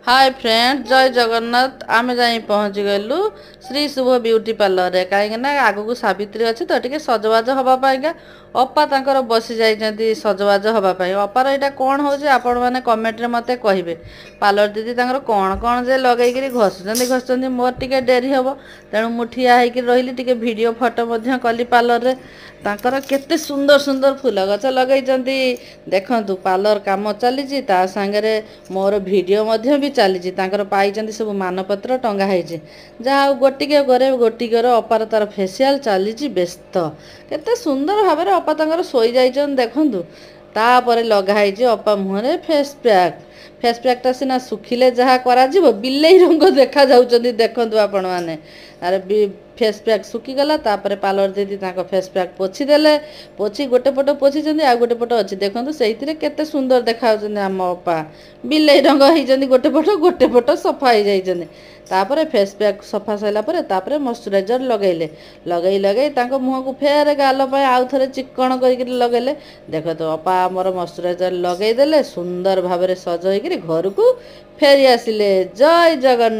Hi friend जय जगन्नाथ आमे जाई पहुँची गलु श्री शुभ ब्यूटी पार्लर रे कहीं आग को सावित्री अच्छी तो टे सजबाज हाँपाइका अपा तर बसी जाइए सजबाज हाँपाई अपार यहाँ कौन हो आपण मैंने कमेंट रे मते कहे पार्लर दीदी कौन कौन जे लगे घसुँच मोर टे डेरी हम तेणु मु ठिया होकर रही टे वीडियो फोटो कली पार्लर रे तांकर केते सुंदर सुंदर फूल गछ लगे देखु पार्लर काम चली सांगे मोर वीडियो भी चली पाई सब मानपत्र टंगा होती जहाँ गोटिके घरे गोटिकर अपार तार फेसियाल चली व्यस्त केते सुंदर भाव में अपा तर शोई जाइछन देखु तापर लगाई अपा मुहरे फेस पैकटा सीना सुखिले जहाँ करा बिलेई रंग देखा जाउछन्ती देखंतु आपण माने अरे फेस पैक सुखीगला तापर पार्लर दीदी फेस पैक पोछीदेले पोछी गोटे पट पोछी आ गोटे पट अच्छी देखो से केते सुंदर देखा आम अपा बिलेई रंग होती गोटे पट सफा हो जाइछन्ती तापर फेस पैक सफा सारापर तापर मॉइस्चराइजर लगेले लगे मुह को फेर गाल आउ थे चिक्कण कर लगेले देख तो अपा आमर मॉइस्चराइजर लगेदेले सुंदर भाव में सज होकर घर को फेरी आसिले जय जगन्नाथ।